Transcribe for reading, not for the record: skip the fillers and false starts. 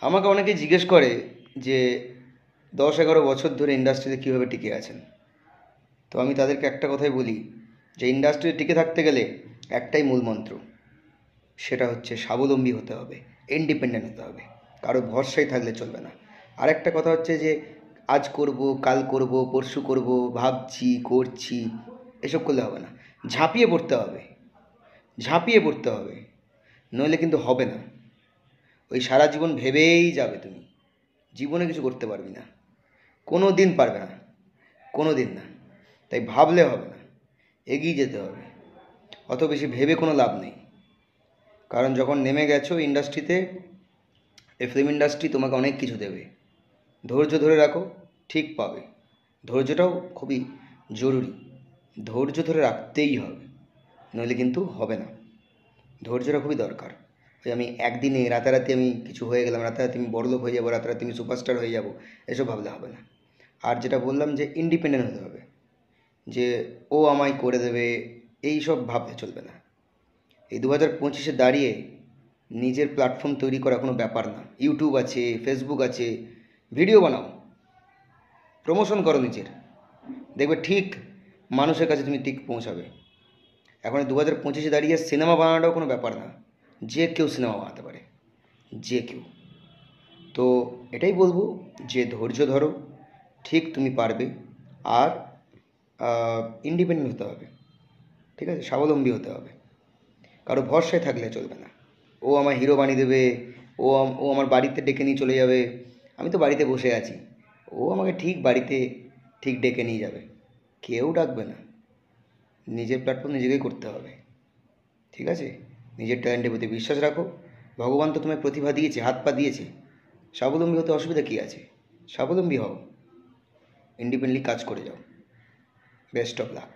আমাকে অনেকে জিজ্ঞেস করে যে 10-11 বছর ধরে ইন্ডাস্ট্রিতে কীভাবে টিকে আছেন। তো আমি তাদেরকে একটা কথাই বলি যে ইন্ডাস্ট্রিতে টিকে থাকতে গেলে একটাই মূল মন্ত্র, সেটা হচ্ছে স্বাবলম্বী হতে হবে, ইন্ডিপেন্ডেন্ট হতে হবে, কারো ভরসায় থাকলে চলবে না। আরেকটা কথা হচ্ছে যে আজ করব, কাল করব, পরশু করব, ভাবছি, করছি, এসব করলে হবে না। ঝাঁপিয়ে পড়তে হবে, ঝাঁপিয়ে পড়তে হবে, নইলে কিন্তু হবে না। ওই সারা জীবন ভেবেই যাবে তুমি, জীবনে কিছু করতে পারবি না, কোনো দিন পারবে না, কোনো দিন না। তাই ভাবলে হবে না, এগিয়ে যেতে হবে। অত বেশি ভেবে কোনো লাভ নেই, কারণ যখন নেমে গেছো ইন্ডাস্ট্রিতে, এই ফিল্ম ইন্ডাস্ট্রি তোমাকে অনেক কিছু দেবে। ধৈর্য ধরে রাখো, ঠিক পাবে। ধৈর্যটাও খুবই জরুরি, ধৈর্য ধরে রাখতেই হবে, নইলে কিন্তু হবে না। ধৈর্যটা খুবই দরকার। ওই আমি একদিনে রাতারাতি আমি কিছু হয়ে গেলাম, রাতারাতি আমি বড়লোক হয়ে যাবো, রাতারাতি আমি সুপারস্টার হয়ে যাব, এসব ভাবলে হবে না। আর যেটা বললাম যে ইন্ডিপেন্ডেন্ট হতে হবে, যে ও আমায় করে দেবে, এই সব ভাবতে চলবে না। এই 2025-এ দাঁড়িয়ে নিজের প্ল্যাটফর্ম তৈরি করা কোনো ব্যাপার না। ইউটিউব আছে, ফেসবুক আছে, ভিডিও বানাও, প্রমোশন করো নিজের, দেখবে ঠিক মানুষের কাছে তুমি ঠিক পৌঁছাবে। এখন 2025-এ দাঁড়িয়ে সিনেমা বানানোটাও কোনো ব্যাপার না, যে কেউ সিনেমা বানাতে পারে, যে কেউ। তো এটাই বলবো যে ধৈর্য ধরো, ঠিক তুমি পারবে। আর ইন্ডিপেন্ডেন্ট হতে হবে, ঠিক আছে, স্বাবলম্বী হতে হবে, কারো ভরসায় থাকলে চলবে না। ও আমার হিরো বানিয়ে দেবে, ও আমার বাড়িতে ডেকে নিয়ে চলে যাবে, আমি তো বাড়িতে বসে আছি, ও আমাকে ঠিক বাড়িতে ঠিক ডেকে নিয়ে যাবে, কেউ ডাকবে না। নিজের প্ল্যাটফর্ম নিজেকেই করতে হবে, ঠিক আছে। নিজের ট্যালেন্টের প্রতি বিশ্বাস রাখো, ভগবান তো তোমায় প্রতিভা দিয়েছে, হাত পা দিয়েছে, স্বাবলম্বী হতে অসুবিধা কী আছে? স্বাবলম্বী হও, ইন্ডিপেন্ডেন্টলি কাজ করে যাও। Best of luck.